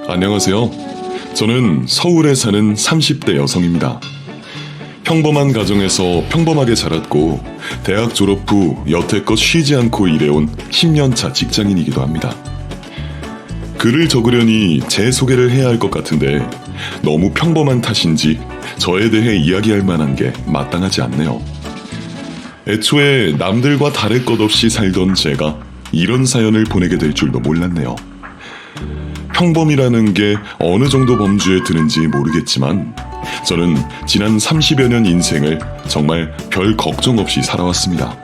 안녕하세요. 저는 서울에 사는 30대 여성입니다. 평범한 가정에서 평범하게 자랐고 대학 졸업 후 여태껏 쉬지 않고 일해온 10년차 직장인이기도 합니다. 글을 적으려니 제 소개를 해야 할 것 같은데 너무 평범한 탓인지 저에 대해 이야기할 만한 게 마땅하지 않네요. 애초에 남들과 다를 것 없이 살던 제가 이런 사연을 보내게 될 줄도 몰랐네요. 평범이라는 게 어느 정도 범주에 드는지 모르겠지만 저는 지난 30여 년 인생을 정말 별 걱정 없이 살아왔습니다.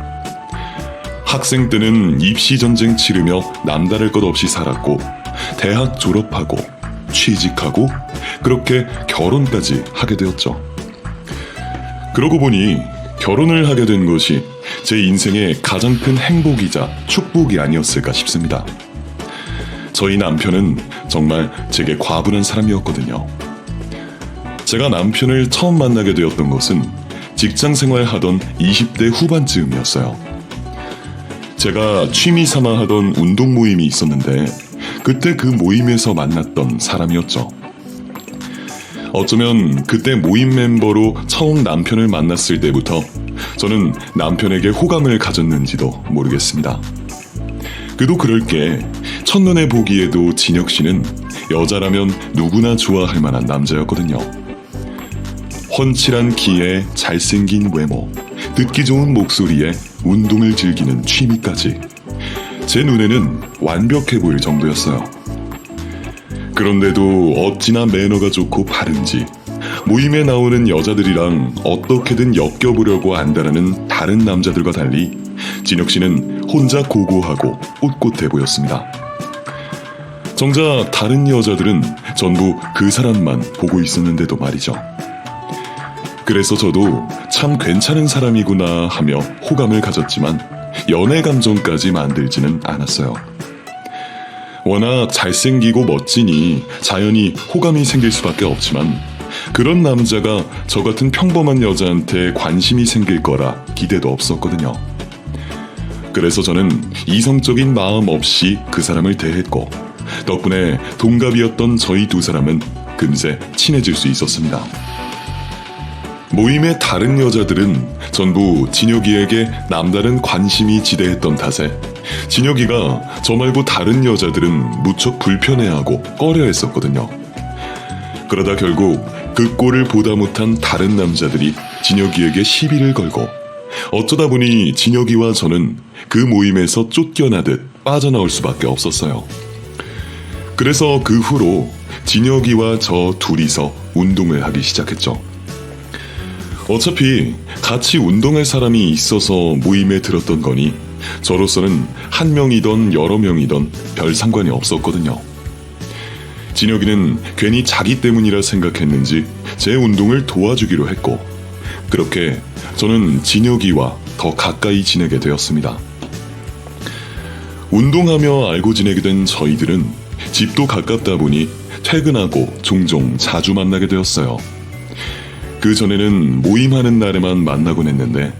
학생 때는 입시 전쟁 치르며 남다를 것 없이 살았고 대학 졸업하고 취직하고 그렇게 결혼까지 하게 되었죠. 그러고 보니 결혼을 하게 된 것이 제 인생의 가장 큰 행복이자 축복이 아니었을까 싶습니다. 저희 남편은 정말 제게 과분한 사람이었거든요. 제가 남편을 처음 만나게 되었던 것은 직장 생활하던 20대 후반쯤이었어요. 제가 취미 삼아 하던 운동 모임이 있었는데 그때 그 모임에서 만났던 사람이었죠. 어쩌면 그때 모임 멤버로 처음 남편을 만났을 때부터 저는 남편에게 호감을 가졌는지도 모르겠습니다. 그도 그럴 게 첫눈에 보기에도 진혁 씨는 여자라면 누구나 좋아할 만한 남자였거든요. 훤칠한 키에 잘생긴 외모, 듣기 좋은 목소리에 운동을 즐기는 취미까지 제 눈에는 완벽해 보일 정도였어요. 그런데도 어찌나 매너가 좋고 바른지 모임에 나오는 여자들이랑 어떻게든 엮여보려고 한다는 다른 남자들과 달리 진혁 씨는 혼자 고고하고 꼿꼿해 보였습니다. 정작 다른 여자들은 전부 그 사람만 보고 있었는데도 말이죠. 그래서 저도 참 괜찮은 사람이구나 하며 호감을 가졌지만 연애 감정까지 만들지는 않았어요. 워낙 잘생기고 멋지니 자연히 호감이 생길 수밖에 없지만 그런 남자가 저 같은 평범한 여자한테 관심이 생길 거라 기대도 없었거든요. 그래서 저는 이성적인 마음 없이 그 사람을 대했고 덕분에 동갑이었던 저희 두 사람은 금세 친해질 수 있었습니다. 모임의 다른 여자들은 전부 진혁이에게 남다른 관심이 지대했던 탓에 진혁이가 저 말고 다른 여자들은 무척 불편해하고 꺼려했었거든요. 그러다 결국 그 꼴을 보다 못한 다른 남자들이 진혁이에게 시비를 걸고 어쩌다 보니 진혁이와 저는 그 모임에서 쫓겨나듯 빠져나올 수밖에 없었어요. 그래서 그 후로 진혁이와 저 둘이서 운동을 하기 시작했죠. 어차피 같이 운동할 사람이 있어서 모임에 들었던 거니 저로서는 한 명이던 여러 명이던 별 상관이 없었거든요. 진혁이는 괜히 자기 때문이라 생각했는지 제 운동을 도와주기로 했고 그렇게 저는 진혁이와 더 가까이 지내게 되었습니다. 운동하며 알고 지내게 된 저희들은 집도 가깝다 보니 퇴근하고 종종 자주 만나게 되었어요. 그 전에는 모임하는 날에만 만나곤 했는데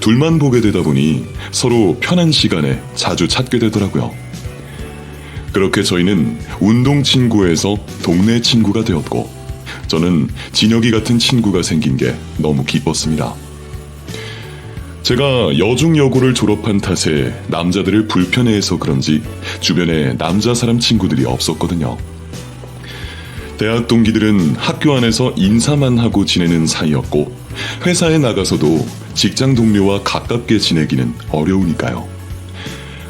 둘만 보게 되다 보니 서로 편한 시간에 자주 찾게 되더라고요. 그렇게 저희는 운동 친구에서 동네 친구가 되었고 저는 진혁이 같은 친구가 생긴 게 너무 기뻤습니다. 제가 여중여고를 졸업한 탓에 남자들을 불편해해서 그런지 주변에 남자 사람 친구들이 없었거든요. 대학 동기들은 학교 안에서 인사만 하고 지내는 사이였고 회사에 나가서도 직장 동료와 가깝게 지내기는 어려우니까요.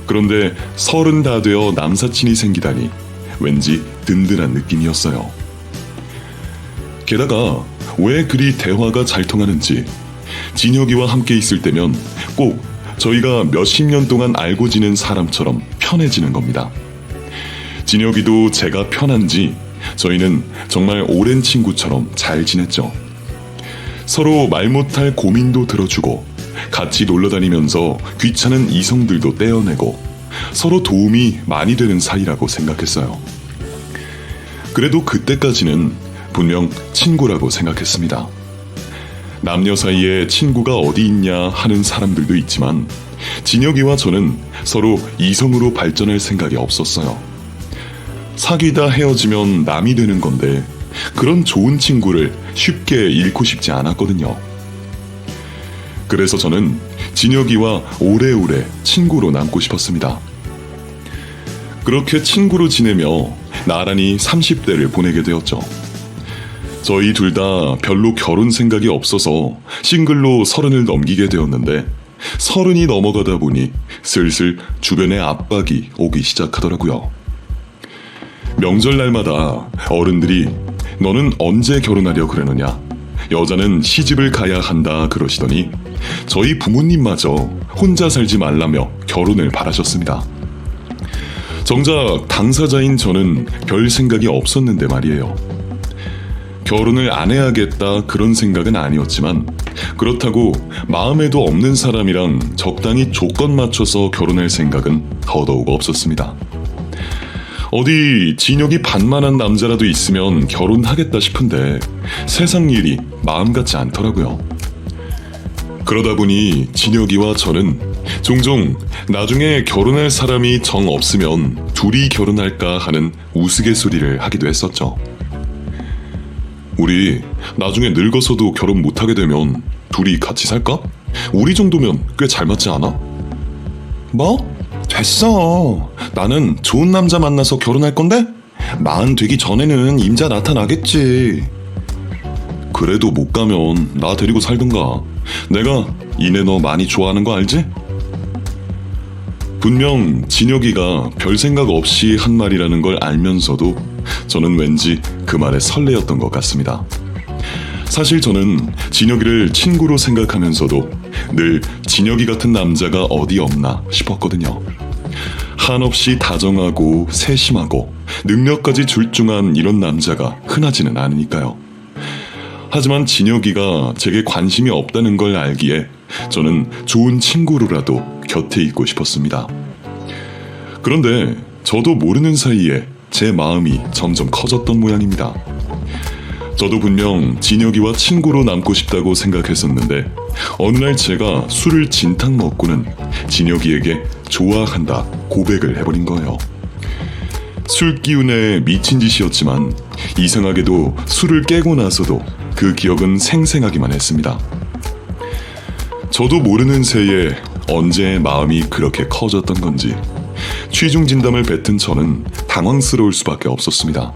그런데 30 다 되어 남사친이 생기다니 왠지 든든한 느낌이었어요. 게다가 왜 그리 대화가 잘 통하는지 진혁이와 함께 있을 때면 꼭 저희가 몇십 년 동안 알고 지낸 사람처럼 편해지는 겁니다. 진혁이도 제가 편한지 저희는 정말 오랜 친구처럼 잘 지냈죠. 서로 말 못할 고민도 들어주고 같이 놀러다니면서 귀찮은 이성들도 떼어내고 서로 도움이 많이 되는 사이라고 생각했어요. 그래도 그때까지는 분명 친구라고 생각했습니다. 남녀 사이에 친구가 어디 있냐 하는 사람들도 있지만 진혁이와 저는 서로 이성으로 발전할 생각이 없었어요. 사귀다 헤어지면 남이 되는 건데 그런 좋은 친구를 쉽게 잃고 싶지 않았거든요. 그래서 저는 진혁이와 오래오래 친구로 남고 싶었습니다. 그렇게 친구로 지내며 나란히 30대를 보내게 되었죠. 저희 둘 다 별로 결혼 생각이 없어서 싱글로 30을 넘기게 되었는데 30이 넘어가다 보니 슬슬 주변에 압박이 오기 시작하더라고요. 명절날마다 어른들이 너는 언제 결혼하려 그러느냐, 여자는 시집을 가야 한다 그러시더니 저희 부모님마저 혼자 살지 말라며 결혼을 바라셨습니다. 정작 당사자인 저는 별 생각이 없었는데 말이에요. 결혼을 안 해야겠다 그런 생각은 아니었지만 그렇다고 마음에도 없는 사람이랑 적당히 조건 맞춰서 결혼할 생각은 더더욱 없었습니다. 어디 진혁이 반만한 남자라도 있으면 결혼하겠다 싶은데 세상 일이 마음 같지 않더라고요. 그러다 보니 진혁이와 저는 종종 나중에 결혼할 사람이 정 없으면 둘이 결혼할까 하는 우스갯소리를 하기도 했었죠. 우리 나중에 늙어서도 결혼 못하게 되면 둘이 같이 살까? 우리 정도면 꽤 잘 맞지 않아? 뭐? 됐어. 나는 좋은 남자 만나서 결혼할 건데? 40 되기 전에는 임자 나타나겠지. 그래도 못 가면 나 데리고 살든가. 내가 이내 너 많이 좋아하는 거 알지? 분명 진혁이가 별 생각 없이 한 말이라는 걸 알면서도 저는 왠지 그 말에 설레었던 것 같습니다. 사실 저는 진혁이를 친구로 생각하면서도 늘 진혁이 같은 남자가 어디 없나 싶었거든요. 한없이 다정하고 세심하고 능력까지 출중한 이런 남자가 흔하지는 않으니까요. 하지만 진혁이가 제게 관심이 없다는 걸 알기에 저는 좋은 친구로라도 곁에 있고 싶었습니다. 그런데 저도 모르는 사이에 제 마음이 점점 커졌던 모양입니다. 저도 분명 진혁이와 친구로 남고 싶다고 생각했었는데 어느 날 제가 술을 진탕 먹고는 진혁이에게 좋아한다 고백을 해버린 거예요. 술 기운에 미친 짓이었지만 이상하게도 술을 깨고 나서도 그 기억은 생생하기만 했습니다. 저도 모르는 새에 언제 마음이 그렇게 커졌던 건지 취중 진담을 뱉은 저는 당황스러울 수밖에 없었습니다.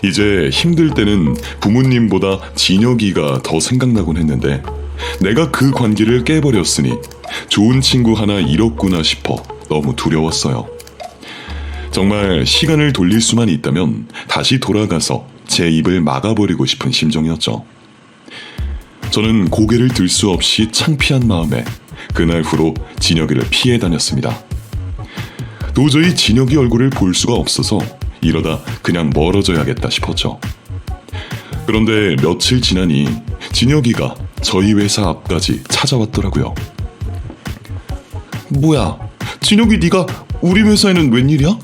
이제 힘들 때는 부모님보다 진혁이가 더 생각나곤 했는데 내가 그 관계를 깨버렸으니 좋은 친구 하나 잃었구나 싶어 너무 두려웠어요. 정말 시간을 돌릴 수만 있다면 다시 돌아가서 제 입을 막아버리고 싶은 심정이었죠. 저는 고개를 들 수 없이 창피한 마음에 그날 후로 진혁이를 피해 다녔습니다. 도저히 진혁이 얼굴을 볼 수가 없어서 이러다 그냥 멀어져야겠다 싶었죠. 그런데 며칠 지나니 진혁이가 저희 회사 앞까지 찾아왔더라고요. 뭐야, 진혁이 네가 우리 회사에는 웬일이야?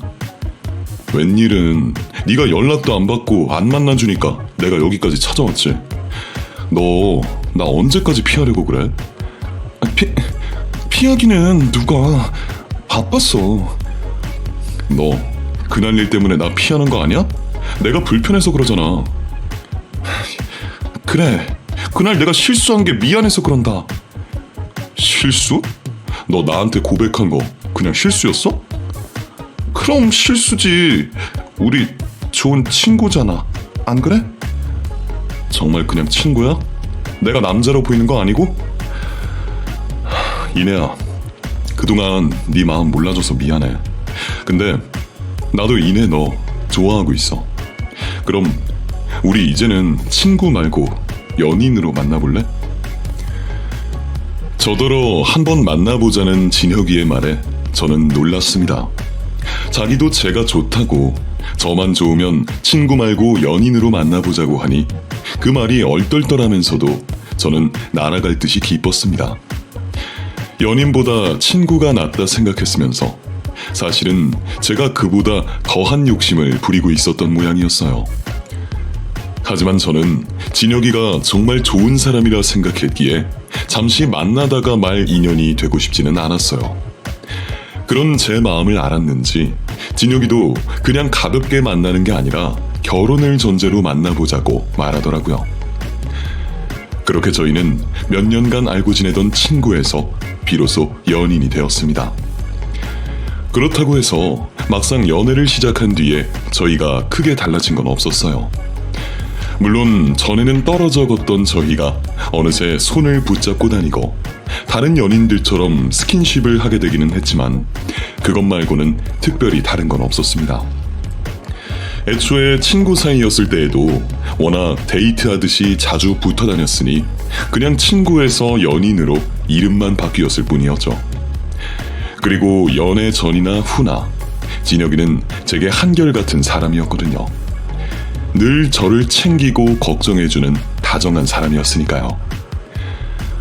웬일은 네가 연락도 안 받고 안 만나주니까 내가 여기까지 찾아왔지. 너 나 언제까지 피하려고 그래? 피하기는 누가 바빴어. 너 그날 일 때문에 나 피하는 거 아니야? 내가 불편해서 그러잖아. 그래, 그날 내가 실수한 게 미안해서 그런다. 실수? 너 나한테 고백한 거 그냥 실수였어? 그럼 실수지. 우리 좋은 친구잖아. 안 그래? 정말 그냥 친구야? 내가 남자로 보이는 거 아니고? 이내야, 그동안 네 마음 몰라줘서 미안해. 근데 나도 이내 너 좋아하고 있어. 그럼 우리 이제는 친구 말고 연인으로 만나볼래? 저더러 한번 만나보자는 진혁이의 말에 저는 놀랐습니다. 자기도 제가 좋다고, 저만 좋으면 친구 말고 연인으로 만나보자고 하니 그 말이 얼떨떨하면서도 저는 날아갈 듯이 기뻤습니다. 연인보다 친구가 낫다 생각했으면서 사실은 제가 그보다 더한 욕심을 부리고 있었던 모양이었어요. 하지만 저는 진혁이가 정말 좋은 사람이라 생각했기에 잠시 만나다가 말 인연이 되고 싶지는 않았어요. 그런 제 마음을 알았는지 진혁이도 그냥 가볍게 만나는 게 아니라 결혼을 전제로 만나보자고 말하더라고요. 그렇게 저희는 몇 년간 알고 지내던 친구에서 비로소 연인이 되었습니다. 그렇다고 해서 막상 연애를 시작한 뒤에 저희가 크게 달라진 건 없었어요. 물론 전에는 떨어져 걷던 저희가 어느새 손을 붙잡고 다니고 다른 연인들처럼 스킨십을 하게 되기는 했지만 그것 말고는 특별히 다른 건 없었습니다. 애초에 친구 사이였을 때에도 워낙 데이트하듯이 자주 붙어 다녔으니 그냥 친구에서 연인으로 이름만 바뀌었을 뿐이었죠. 그리고 연애 전이나 후나 진혁이는 제게 한결같은 사람이었거든요. 늘 저를 챙기고 걱정해주는 다정한 사람이었으니까요.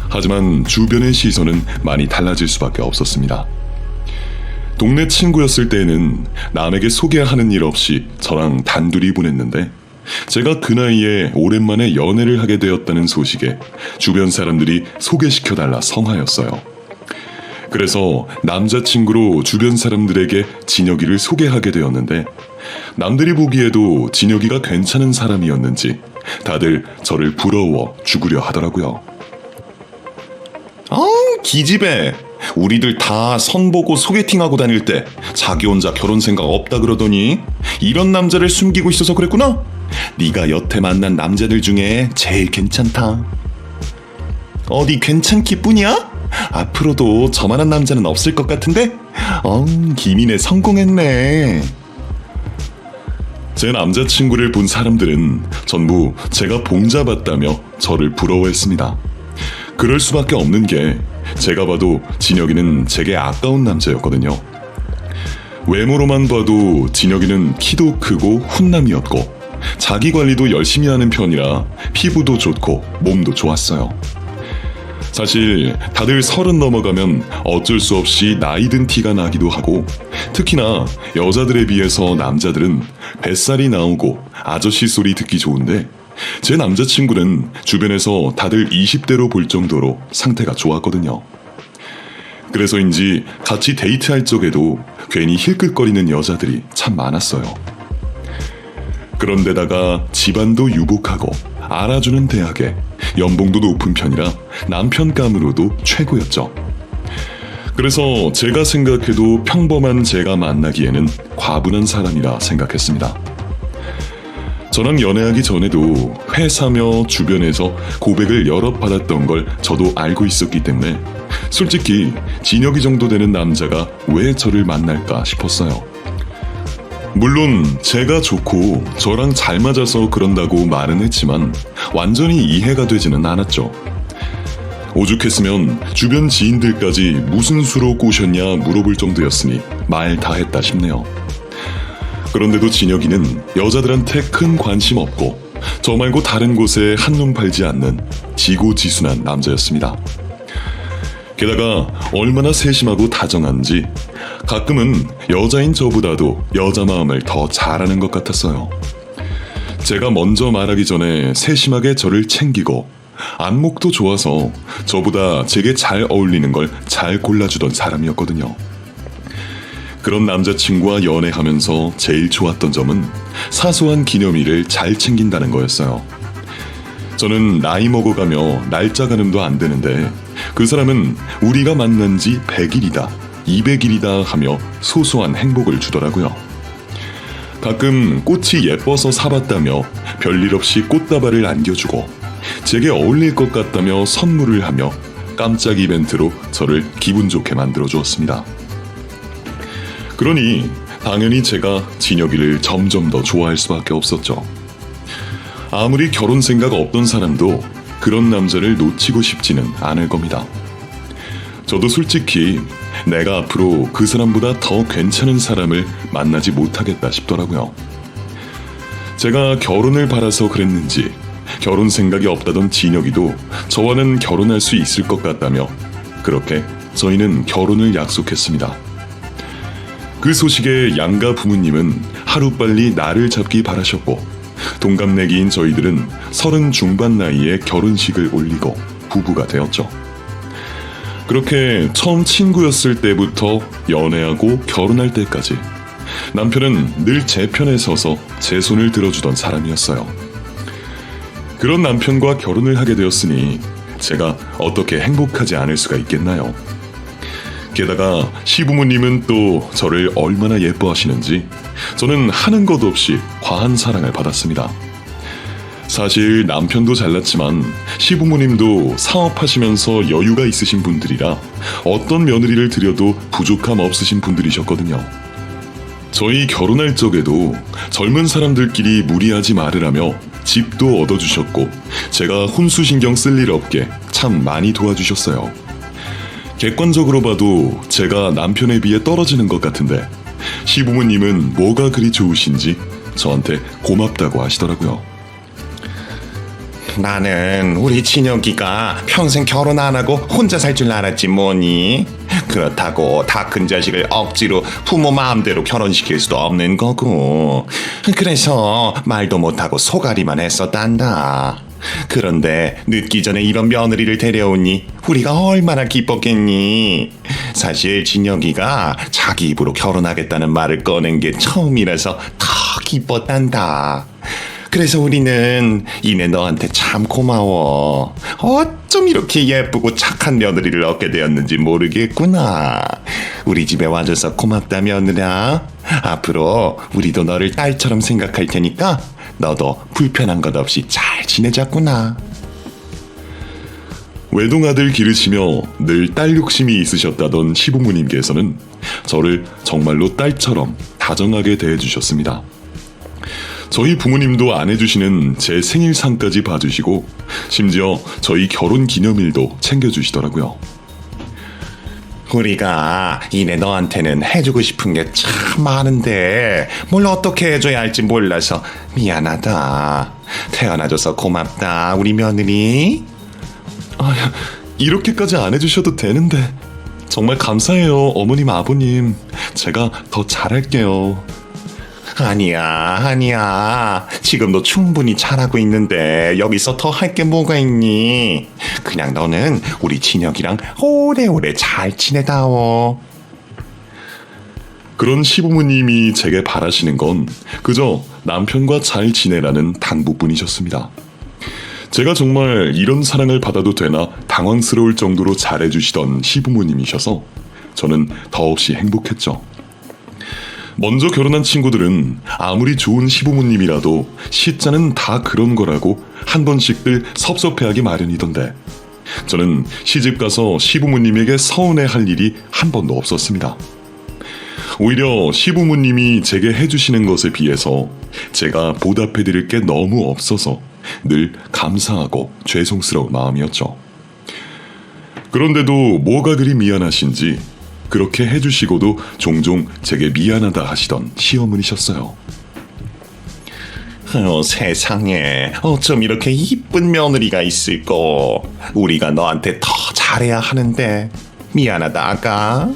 하지만 주변의 시선은 많이 달라질 수밖에 없었습니다. 동네 친구였을 때에는 남에게 소개하는 일 없이 저랑 단둘이 보냈는데 제가 그 나이에 오랜만에 연애를 하게 되었다는 소식에 주변 사람들이 소개시켜달라 성하였어요. 그래서 남자친구로 주변 사람들에게 진혁이를 소개하게 되었는데 남들이 보기에도 진혁이가 괜찮은 사람이었는지 다들 저를 부러워 죽으려 하더라고요. 기집애. 우리들 다 선보고 소개팅하고 다닐 때 자기 혼자 결혼 생각 없다 그러더니 이런 남자를 숨기고 있어서 그랬구나. 네가 여태 만난 남자들 중에 제일 괜찮다. 어디 괜찮기 뿐이야? 앞으로도 저만한 남자는 없을 것 같은데? 기민에 성공했네. 제 남자친구를 본 사람들은 전부 제가 봉잡았다며 저를 부러워했습니다. 그럴 수밖에 없는 게 제가 봐도 진혁이는 제게 아까운 남자였거든요. 외모로만 봐도 진혁이는 키도 크고 훈남이었고 자기 관리도 열심히 하는 편이라 피부도 좋고 몸도 좋았어요. 사실 다들 30 넘어가면 어쩔 수 없이 나이 든 티가 나기도 하고 특히나 여자들에 비해서 남자들은 뱃살이 나오고 아저씨 소리 듣기 좋은데 제 남자친구는 주변에서 다들 20대로 볼 정도로 상태가 좋았거든요. 그래서인지 같이 데이트할 적에도 괜히 힐끗거리는 여자들이 참 많았어요. 그런데다가 집안도 유복하고 알아주는 대학에 연봉도 높은 편이라 남편감으로도 최고였죠. 그래서 제가 생각해도 평범한 제가 만나기에는 과분한 사람이라 생각했습니다. 저랑 연애하기 전에도 회사며 주변에서 고백을 여러 받았던 걸 저도 알고 있었기 때문에 솔직히 진혁이 정도 되는 남자가 왜 저를 만날까 싶었어요. 물론 제가 좋고 저랑 잘 맞아서 그런다고 말은 했지만 완전히 이해가 되지는 않았죠. 오죽했으면 주변 지인들까지 무슨 수로 꼬셨냐 물어볼 정도였으니 말 다 했다 싶네요. 그런데도 진혁이는 여자들한테 큰 관심 없고 저 말고 다른 곳에 한눈 팔지 않는 지고지순한 남자였습니다. 게다가 얼마나 세심하고 다정한지 가끔은 여자인 저보다도 여자 마음을 더 잘 아는 것 같았어요. 제가 먼저 말하기 전에 세심하게 저를 챙기고 안목도 좋아서 저보다 제게 잘 어울리는 걸 잘 골라주던 사람이었거든요. 그런 남자친구와 연애하면서 제일 좋았던 점은 사소한 기념일을 잘 챙긴다는 거였어요. 저는 나이 먹어가며 날짜 가늠도 안 되는데 그 사람은 우리가 만난 지 100일이다, 200일이다 하며 소소한 행복을 주더라고요. 가끔 꽃이 예뻐서 사봤다며 별일 없이 꽃다발을 안겨주고 제게 어울릴 것 같다며 선물을 하며 깜짝 이벤트로 저를 기분 좋게 만들어 주었습니다. 그러니 당연히 제가 진혁이를 점점 더 좋아할 수밖에 없었죠. 아무리 결혼 생각 없던 사람도 그런 남자를 놓치고 싶지는 않을 겁니다. 저도 솔직히 내가 앞으로 그 사람보다 더 괜찮은 사람을 만나지 못하겠다 싶더라고요. 제가 결혼을 바라서 그랬는지 결혼 생각이 없다던 진혁이도 저와는 결혼할 수 있을 것 같다며 그렇게 저희는 결혼을 약속했습니다. 그 소식에 양가 부모님은 하루빨리 날을 잡기 바라셨고 동갑내기인 저희들은 30 중반 나이에 결혼식을 올리고 부부가 되었죠. 그렇게 처음 친구였을 때부터 연애하고 결혼할 때까지 남편은 늘 제 편에 서서 제 손을 들어주던 사람이었어요. 그런 남편과 결혼을 하게 되었으니 제가 어떻게 행복하지 않을 수가 있겠나요? 게다가 시부모님은 또 저를 얼마나 예뻐하시는지 저는 하는 것 없이 과한 사랑을 받았습니다. 사실 남편도 잘났지만 시부모님도 사업하시면서 여유가 있으신 분들이라 어떤 며느리를 들여도 부족함 없으신 분들이셨거든요. 저희 결혼할 적에도 젊은 사람들끼리 무리하지 말으라며 집도 얻어주셨고 제가 혼수신경 쓸 일 없게 참 많이 도와주셨어요. 객관적으로 봐도 제가 남편에 비해 떨어지는 것 같은데 시부모님은 뭐가 그리 좋으신지 저한테 고맙다고 하시더라고요. 나는 우리 진혁이가 평생 결혼 안 하고 혼자 살 줄 알았지 뭐니. 그렇다고 다 큰 자식을 억지로 부모 마음대로 결혼시킬 수도 없는 거고. 그래서 말도 못하고 소가리만 했었단다. 그런데 늦기 전에 이런 며느리를 데려오니 우리가 얼마나 기뻤겠니. 사실 진혁이가 자기 입으로 결혼하겠다는 말을 꺼낸 게 처음이라서 더 기뻤단다. 그래서 우리는 이내 너한테 참 고마워. 어쩜 이렇게 예쁘고 착한 며느리를 얻게 되었는지 모르겠구나. 우리 집에 와줘서 고맙다 며느라. 앞으로 우리도 너를 딸처럼 생각할 테니까 너도 불편한 것 없이 잘 지내자꾸나. 외동아들 기르시며 늘 딸 욕심이 있으셨다던 시부모님께서는 저를 정말로 딸처럼 다정하게 대해주셨습니다. 저희 부모님도 안 해주시는 제 생일상까지 봐주시고 심지어 저희 결혼 기념일도 챙겨주시더라고요. 우리가 이내 너한테는 해주고 싶은 게 참 많은데 뭘 어떻게 해줘야 할지 몰라서 미안하다. 태어나줘서 고맙다 우리 며느리. 이렇게까지 안 해주셔도 되는데 정말 감사해요 어머님 아버님. 제가 더 잘할게요. 아니야. 지금도 충분히 잘하고 있는데 여기서 더 할 게 뭐가 있니? 그냥 너는 우리 진혁이랑 오래오래 잘 지내다오. 그런 시부모님이 제게 바라시는 건 그저 남편과 잘 지내라는 당부뿐이셨습니다. 제가 정말 이런 사랑을 받아도 되나 당황스러울 정도로 잘해주시던 시부모님이셔서 저는 더없이 행복했죠. 먼저 결혼한 친구들은 아무리 좋은 시부모님이라도 시자는 다 그런 거라고 한 번씩들 섭섭해하기 마련이던데 저는 시집가서 시부모님에게 서운해할 일이 한 번도 없었습니다. 오히려 시부모님이 제게 해주시는 것에 비해서 제가 보답해드릴 게 너무 없어서 늘 감사하고 죄송스러운 마음이었죠. 그런데도 뭐가 그리 미안하신지 그렇게 해주시고도 종종 제게 미안하다 하시던 시어머니셨어요. 세상에 어쩜 이렇게 이쁜 며느리가 있을꼬. 우리가 너한테 더 잘해야 하는데 미안하다 아가.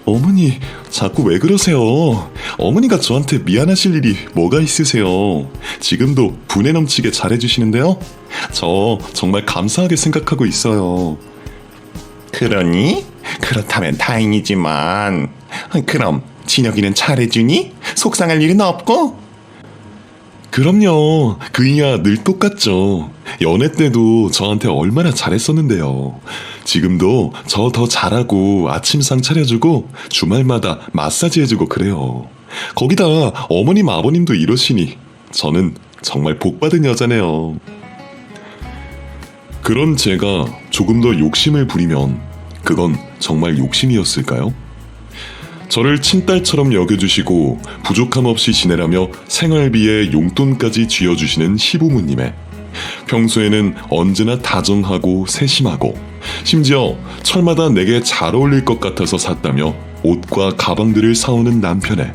어머니 자꾸 왜 그러세요? 어머니가 저한테 미안하실 일이 뭐가 있으세요? 지금도 분에 넘치게 잘해주시는데요. 저 정말 감사하게 생각하고 있어요. 그러니? 그렇다면 다행이지만 그럼 진혁이는 잘해주니? 속상할 일은 없고? 그럼요. 그이야 늘 똑같죠. 연애 때도 저한테 얼마나 잘했었는데요. 지금도 저 더 잘하고 아침상 차려주고 주말마다 마사지 해주고 그래요. 거기다 어머님 아버님도 이러시니 저는 정말 복받은 여자네요. 그런 제가 조금 더 욕심을 부리면 그건 정말 욕심이었을까요? 저를 친딸처럼 여겨주시고 부족함 없이 지내라며 생활비에 용돈까지 쥐어주시는 시부모님에 평소에는 언제나 다정하고 세심하고 심지어 철마다 내게 잘 어울릴 것 같아서 샀다며 옷과 가방들을 사오는 남편에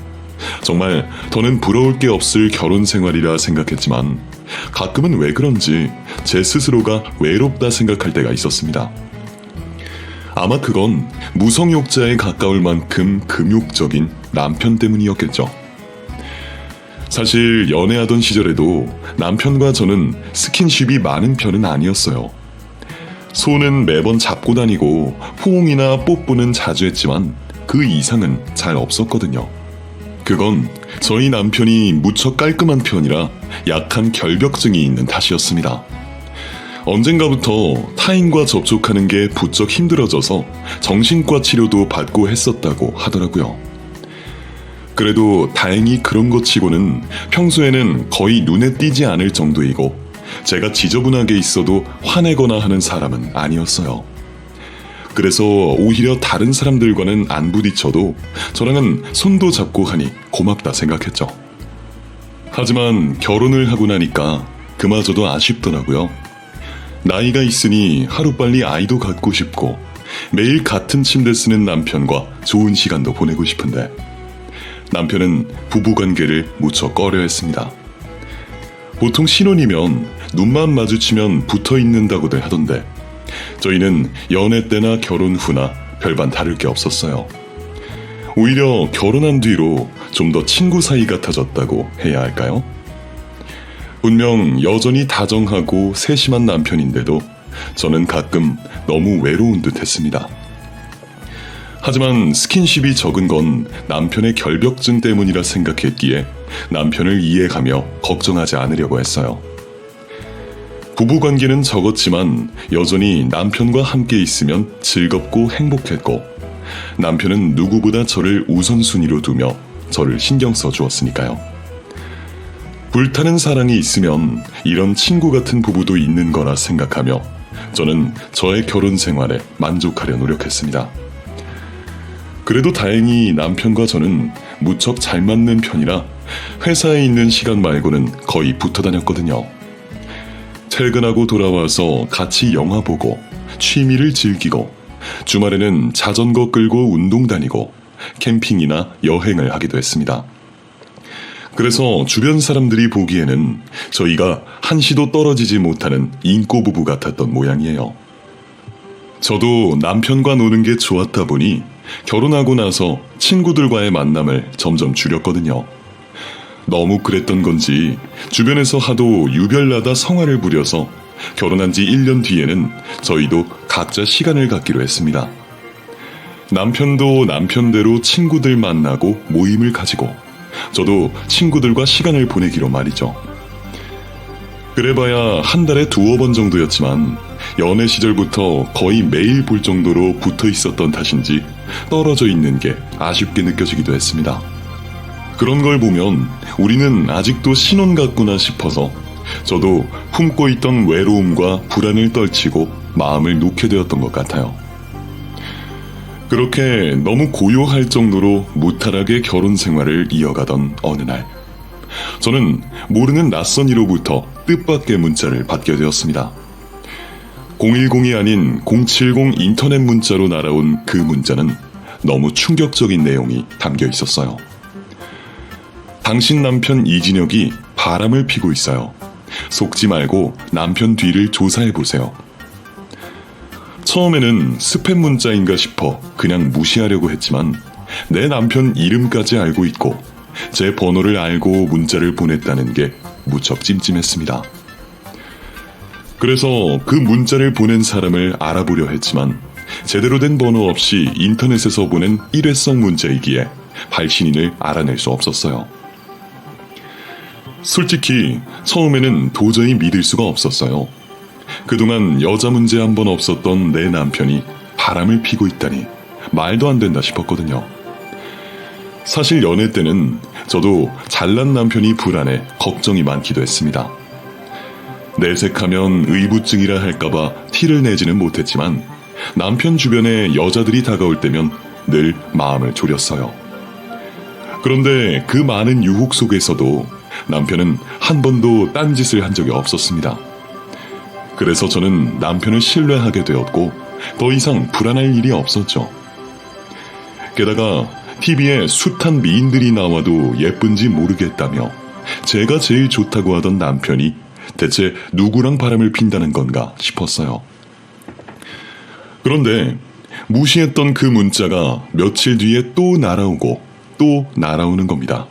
정말 더는 부러울 게 없을 결혼 생활이라 생각했지만 가끔은 왜 그런지 제 스스로가 외롭다 생각할 때가 있었습니다. 아마 그건 무성욕자에 가까울 만큼 금욕적인 남편 때문이었겠죠. 사실 연애하던 시절에도 남편과 저는 스킨십이 많은 편은 아니었어요. 손은 매번 잡고 다니고 포옹이나 뽀뽀는 자주 했지만 그 이상은 잘 없었거든요. 그건 저희 남편이 무척 깔끔한 편이라 약한 결벽증이 있는 탓이었습니다. 언젠가부터 타인과 접촉하는 게 부쩍 힘들어져서 정신과 치료도 받고 했었다고 하더라고요. 그래도 다행히 그런 것 치고는 평소에는 거의 눈에 띄지 않을 정도이고 제가 지저분하게 있어도 화내거나 하는 사람은 아니었어요. 그래서 오히려 다른 사람들과는 안 부딪혀도 저랑은 손도 잡고 하니 고맙다 생각했죠. 하지만 결혼을 하고 나니까 그마저도 아쉽더라고요. 나이가 있으니 하루빨리 아이도 갖고 싶고 매일 같은 침대 쓰는 남편과 좋은 시간도 보내고 싶은데 남편은 부부관계를 무척 꺼려했습니다. 보통 신혼이면 눈만 마주치면 붙어있는다고들 하던데 저희는 연애 때나 결혼 후나 별반 다를 게 없었어요. 오히려 결혼한 뒤로 좀 더 친구 사이 같아졌다고 해야 할까요? 분명 여전히 다정하고 세심한 남편인데도 저는 가끔 너무 외로운 듯 했습니다. 하지만 스킨십이 적은 건 남편의 결벽증 때문이라 생각했기에 남편을 이해하며 걱정하지 않으려고 했어요. 부부관계는 적었지만 여전히 남편과 함께 있으면 즐겁고 행복했고 남편은 누구보다 저를 우선순위로 두며 저를 신경 써주었으니까요. 불타는 사랑이 있으면 이런 친구 같은 부부도 있는 거라 생각하며 저는 저의 결혼 생활에 만족하려 노력했습니다. 그래도 다행히 남편과 저는 무척 잘 맞는 편이라 회사에 있는 시간 말고는 거의 붙어 다녔거든요. 퇴근하고 돌아와서 같이 영화 보고 취미를 즐기고 주말에는 자전거 끌고 운동 다니고 캠핑이나 여행을 하기도 했습니다. 그래서 주변 사람들이 보기에는 저희가 한시도 떨어지지 못하는 인꼬 부부 같았던 모양이에요. 저도 남편과 노는 게 좋았다 보니 결혼하고 나서 친구들과의 만남을 점점 줄였거든요. 너무 그랬던 건지 주변에서 하도 유별나다 성화를 부려서 결혼한 지 1년 뒤에는 저희도 각자 시간을 갖기로 했습니다. 남편도 남편대로 친구들 만나고 모임을 가지고 저도 친구들과 시간을 보내기로 말이죠. 그래봐야 한 달에 2-번 정도였지만 연애 시절부터 거의 매일 볼 정도로 붙어 있었던 탓인지 떨어져 있는 게 아쉽게 느껴지기도 했습니다. 그런 걸 보면 우리는 아직도 신혼 같구나 싶어서 저도 품고 있던 외로움과 불안을 떨치고 마음을 놓게 되었던 것 같아요. 그렇게 너무 고요할 정도로 무탈하게 결혼 생활을 이어가던 어느 날 저는 모르는 낯선 이로부터 뜻밖의 문자를 받게 되었습니다. 010이 아닌 070 인터넷 문자로 날아온 그 문자는 너무 충격적인 내용이 담겨 있었어요. 당신 남편 이진혁이 바람을 피고 있어요. 속지 말고 남편 뒤를 조사해보세요. 처음에는 스팸 문자인가 싶어 그냥 무시하려고 했지만 내 남편 이름까지 알고 있고 제 번호를 알고 문자를 보냈다는 게 무척 찜찜했습니다. 그래서 그 문자를 보낸 사람을 알아보려 했지만 제대로 된 번호 없이 인터넷에서 보낸 일회성 문자이기에 발신인을 알아낼 수 없었어요. 솔직히 처음에는 도저히 믿을 수가 없었어요. 그동안 여자 문제 한 번 없었던 내 남편이 바람을 피고 있다니 말도 안 된다 싶었거든요. 사실 연애 때는 저도 잘난 남편이 불안해 걱정이 많기도 했습니다. 내색하면 의부증이라 할까봐 티를 내지는 못했지만 남편 주변에 여자들이 다가올 때면 늘 마음을 졸였어요. 그런데 그 많은 유혹 속에서도 남편은 한 번도 딴짓을 한 적이 없었습니다. 그래서 저는 남편을 신뢰하게 되었고 더 이상 불안할 일이 없었죠. 게다가 TV에 숱한 미인들이 나와도 예쁜지 모르겠다며 제가 제일 좋다고 하던 남편이 대체 누구랑 바람을 핀다는 건가 싶었어요. 그런데 무시했던 그 문자가 며칠 뒤에 또 날아오고 또 날아오는 겁니다.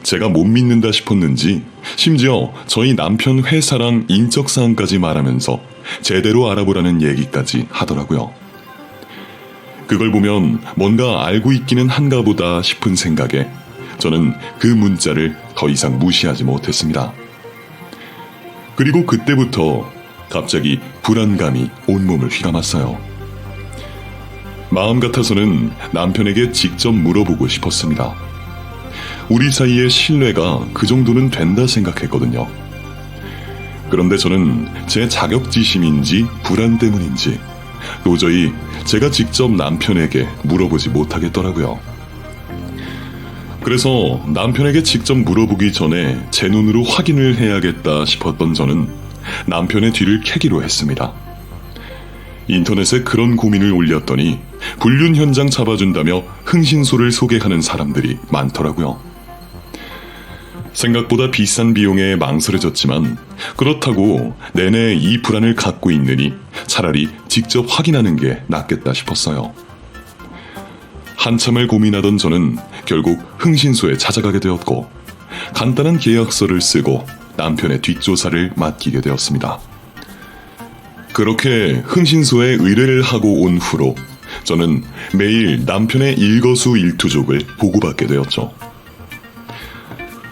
제가 못 믿는다 싶었는지 심지어 저희 남편 회사랑 인적사항까지 말하면서 제대로 알아보라는 얘기까지 하더라고요. 그걸 보면 뭔가 알고 있기는 한가 보다 싶은 생각에 저는 그 문자를 더 이상 무시하지 못했습니다. 그리고 그때부터 갑자기 불안감이 온몸을 휘감았어요. 마음 같아서는 남편에게 직접 물어보고 싶었습니다. 우리 사이의 신뢰가 그 정도는 된다 생각했거든요. 그런데 저는 제 자격지심인지 불안 때문인지 도저히 제가 직접 남편에게 물어보지 못하겠더라고요. 그래서 남편에게 직접 물어보기 전에 제 눈으로 확인을 해야겠다 싶었던 저는 남편의 뒤를 캐기로 했습니다. 인터넷에 그런 고민을 올렸더니 불륜 현장 잡아준다며 흥신소를 소개하는 사람들이 많더라고요. 생각보다 비싼 비용에 망설여졌지만 그렇다고 내내 이 불안을 갖고 있느니 차라리 직접 확인하는 게 낫겠다 싶었어요. 한참을 고민하던 저는 결국 흥신소에 찾아가게 되었고 간단한 계약서를 쓰고 남편의 뒷조사를 맡기게 되었습니다. 그렇게 흥신소에 의뢰를 하고 온 후로 저는 매일 남편의 일거수일투족을 보고받게 되었죠.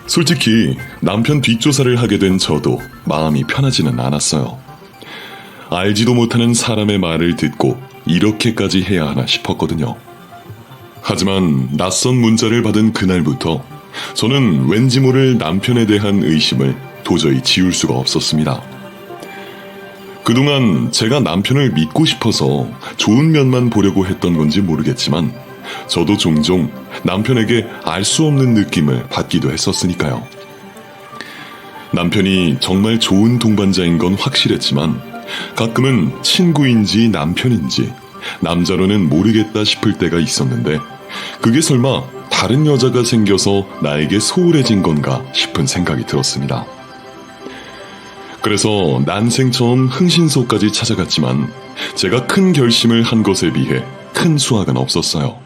솔직히 남편 뒷조사를 하게 된 저도 마음이 편하지는 않았어요. 알지도 못하는 사람의 말을 듣고 이렇게까지 해야 하나 싶었거든요. 하지만 낯선 문자를 받은 그날부터 저는 왠지 모를 남편에 대한 의심을 도저히 지울 수가 없었습니다. 그동안 제가 남편을 믿고 싶어서 좋은 면만 보려고 했던 건지 모르겠지만 저도 종종 남편에게 알 수 없는 느낌을 받기도 했었으니까요. 남편이 정말 좋은 동반자인 건 확실했지만 가끔은 친구인지 남편인지 남자로는 모르겠다 싶을 때가 있었는데 그게 설마 다른 여자가 생겨서 나에게 소홀해진 건가 싶은 생각이 들었습니다. 그래서 난생 처음 흥신소까지 찾아갔지만 제가 큰 결심을 한 것에 비해 큰 수확은 없었어요.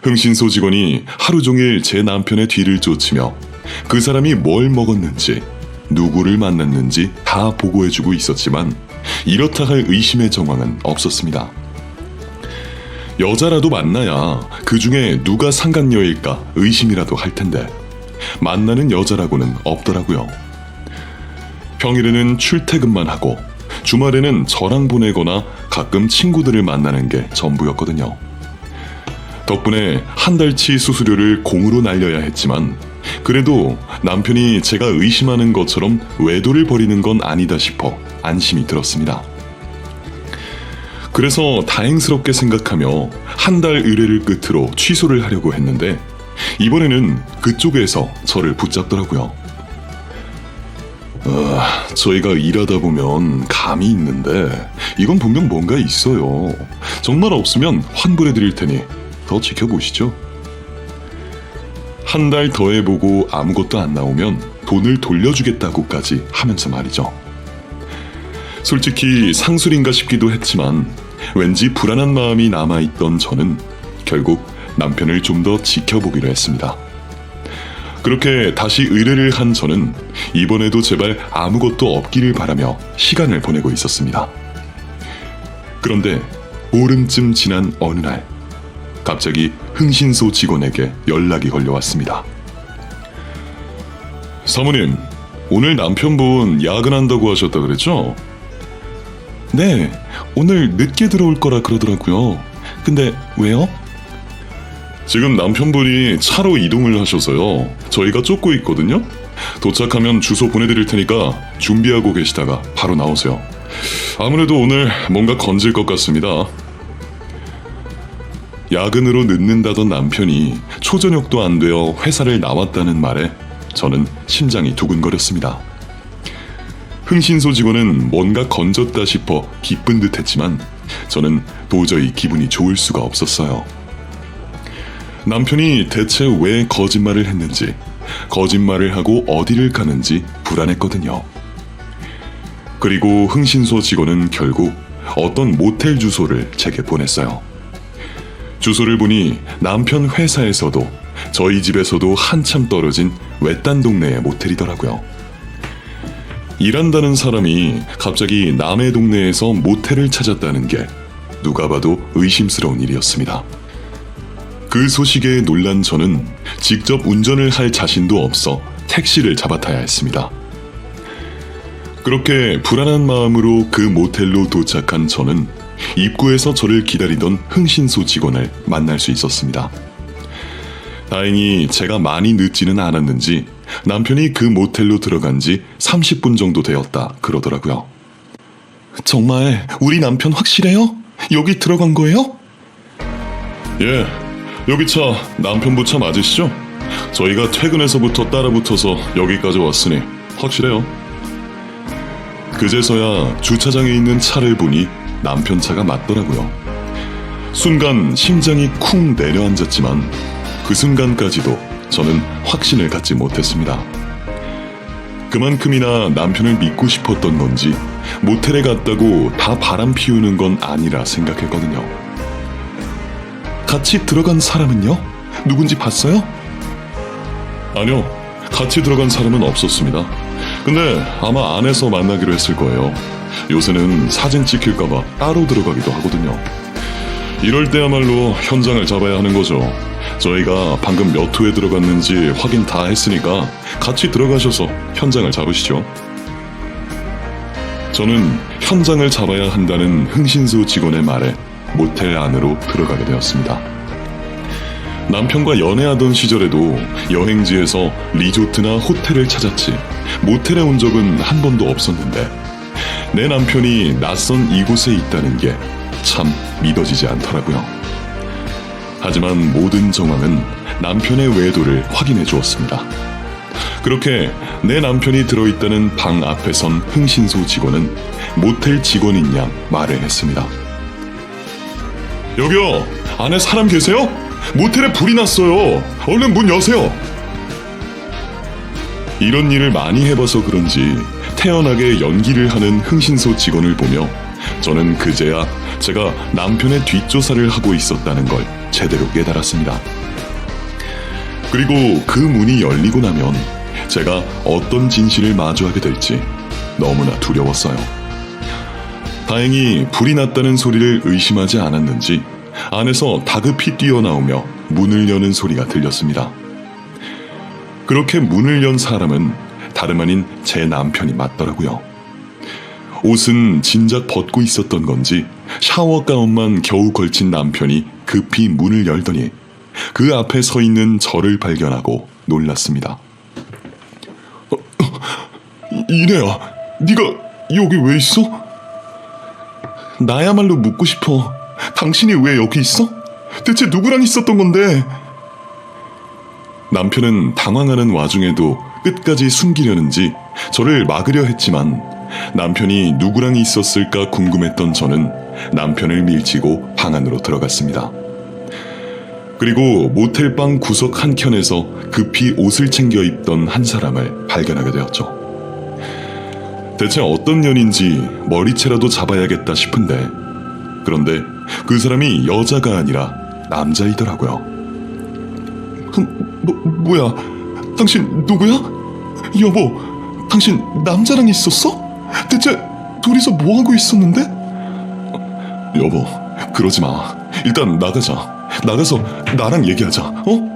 흥신소 직원이 하루 종일 제 남편의 뒤를 쫓으며 그 사람이 뭘 먹었는지 누구를 만났는지 다 보고해주고 있었지만 이렇다 할 의심의 정황은 없었습니다. 여자라도 만나야 그 중에 누가 상간녀일까 의심이라도 할 텐데 만나는 여자라고는 없더라고요. 평일에는 출퇴근만 하고 주말에는 저랑 보내거나 가끔 친구들을 만나는 게 전부였거든요. 덕분에 한 달치 수수료를 공으로 날려야 했지만 그래도 남편이 제가 의심하는 것처럼 외도를 벌이는 건 아니다 싶어 안심이 들었습니다. 그래서 다행스럽게 생각하며 한 달 의뢰를 끝으로 취소를 하려고 했는데 이번에는 그쪽에서 저를 붙잡더라고요. 저희가 일하다 보면 감이 있는데 이건 분명 뭔가 있어요. 정말 없으면 환불해 드릴 테니 더 지켜보시죠. 한 달 더 해보고 아무것도 안 나오면 돈을 돌려주겠다고까지 하면서 말이죠. 솔직히 상술인가 싶기도 했지만 왠지 불안한 마음이 남아있던 저는 결국 남편을 좀 더 지켜보기로 했습니다. 그렇게 다시 의뢰를 한 저는 이번에도 제발 아무것도 없기를 바라며 시간을 보내고 있었습니다. 그런데 보름쯤 지난 어느 날 갑자기 흥신소 직원에게 연락이 걸려왔습니다. 사모님, 오늘 남편분 야근한다고 하셨다 그랬죠? 네, 오늘 늦게 들어올 거라 그러더라고요. 근데 왜요? 지금 남편분이 차로 이동을 하셔서요. 저희가 쫓고 있거든요. 도착하면 주소 보내드릴 테니까 준비하고 계시다가 바로 나오세요. 아무래도 오늘 뭔가 건질 것 같습니다. 야근으로 늦는다던 남편이 초저녁도 안 되어 회사를 나왔다는 말에 저는 심장이 두근거렸습니다. 흥신소 직원은 뭔가 건졌다 싶어 기쁜 듯 했지만 저는 도저히 기분이 좋을 수가 없었어요. 남편이 대체 왜 거짓말을 했는지, 거짓말을 하고 어디를 가는지 불안했거든요. 그리고 흥신소 직원은 결국 어떤 모텔 주소를 제게 보냈어요. 주소를 보니 남편 회사에서도 저희 집에서도 한참 떨어진 외딴 동네의 모텔이더라고요. 일한다는 사람이 갑자기 남의 동네에서 모텔을 찾았다는 게 누가 봐도 의심스러운 일이었습니다. 그 소식에 놀란 저는 직접 운전을 할 자신도 없어 택시를 잡아타야 했습니다. 그렇게 불안한 마음으로 그 모텔로 도착한 저는 입구에서 저를 기다리던 흥신소 직원을 만날 수 있었습니다. 다행히 제가 많이 늦지는 않았는지 남편이 그 모텔로 들어간 지 30분 정도 되었다 그러더라고요. 정말 우리 남편 확실해요? 여기 들어간 거예요? 예, 여기 차 남편분 차 맞으시죠? 저희가 퇴근해서부터 따라붙어서 여기까지 왔으니 확실해요. 그제서야 주차장에 있는 차를 보니 남편 차가 맞더라고요. 순간 심장이 쿵 내려앉았지만 그 순간까지도 저는 확신을 갖지 못했습니다. 그만큼이나 남편을 믿고 싶었던 건지 모텔에 갔다고 다 바람 피우는 건 아니라 생각했거든요. 같이 들어간 사람은요? 누군지 봤어요? 아니요, 같이 들어간 사람은 없었습니다. 근데 아마 안에서 만나기로 했을 거예요. 요새는 사진 찍힐까봐 따로 들어가기도 하거든요. 이럴 때야말로 현장을 잡아야 하는 거죠. 저희가 방금 몇 호에 들어갔는지 확인 다 했으니까 같이 들어가셔서 현장을 잡으시죠. 저는 현장을 잡아야 한다는 흥신소 직원의 말에 모텔 안으로 들어가게 되었습니다. 남편과 연애하던 시절에도 여행지에서 리조트나 호텔을 찾았지 모텔에 온 적은 한 번도 없었는데 내 남편이 낯선 이곳에 있다는 게 참 믿어지지 않더라고요. 하지만 모든 정황은 남편의 외도를 확인해 주었습니다. 그렇게 내 남편이 들어있다는 방 앞에 선 흥신소 직원은 모텔 직원인 양 말을 했습니다. 여기요, 안에 사람 계세요? 모텔에 불이 났어요. 얼른 문 여세요. 이런 일을 많이 해봐서 그런지 태연하게 연기를 하는 흥신소 직원을 보며 저는 그제야 제가 남편의 뒷조사를 하고 있었다는 걸 제대로 깨달았습니다. 그리고 그 문이 열리고 나면 제가 어떤 진실을 마주하게 될지 너무나 두려웠어요. 다행히 불이 났다는 소리를 의심하지 않았는지 안에서 다급히 뛰어나오며 문을 여는 소리가 들렸습니다. 그렇게 문을 연 사람은 다름 아닌 제 남편이 맞더라고요. 옷은 진작 벗고 있었던 건지 샤워 가운만 겨우 걸친 남편이 급히 문을 열더니 그 앞에 서 있는 저를 발견하고 놀랐습니다. 이래야, 네가 여기 왜 있어? 나야말로 묻고 싶어. 당신이 왜 여기 있어? 대체 누구랑 있었던 건데? 남편은 당황하는 와중에도 끝까지 숨기려는지 저를 막으려 했지만 남편이 누구랑 있었을까 궁금했던 저는 남편을 밀치고 방 안으로 들어갔습니다. 그리고 모텔방 구석 한켠에서 급히 옷을 챙겨 입던 한 사람을 발견하게 되었죠. 대체 어떤 년인지 머리채라도 잡아야겠다 싶은데 그런데 그 사람이 여자가 아니라 남자이더라고요. 뭐야? 당신 누구야? 여보, 당신 남자랑 있었어? 대체 둘이서 뭐하고 있었는데? 여보, 그러지 마. 일단 나가자. 나가서 나랑 얘기하자, 어?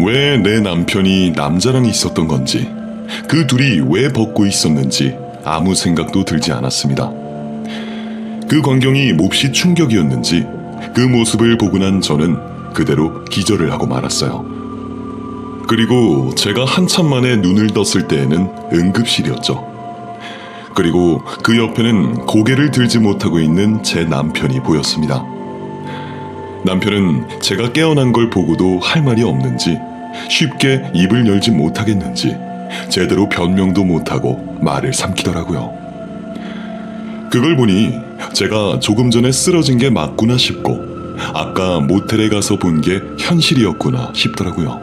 왜 내 남편이 남자랑 있었던 건지, 그 둘이 왜 벗고 있었는지 아무 생각도 들지 않았습니다. 그 광경이 몹시 충격이었는지 그 모습을 보고 난 저는 그대로 기절을 하고 말았어요. 그리고 제가 한참 만에 눈을 떴을 때에는 응급실이었죠. 그리고 그 옆에는 고개를 들지 못하고 있는 제 남편이 보였습니다. 남편은 제가 깨어난 걸 보고도 할 말이 없는지 쉽게 입을 열지 못하겠는지 제대로 변명도 못하고 말을 삼키더라고요. 그걸 보니 제가 조금 전에 쓰러진 게 맞구나 싶고 아까 모텔에 가서 본 게 현실이었구나 싶더라고요.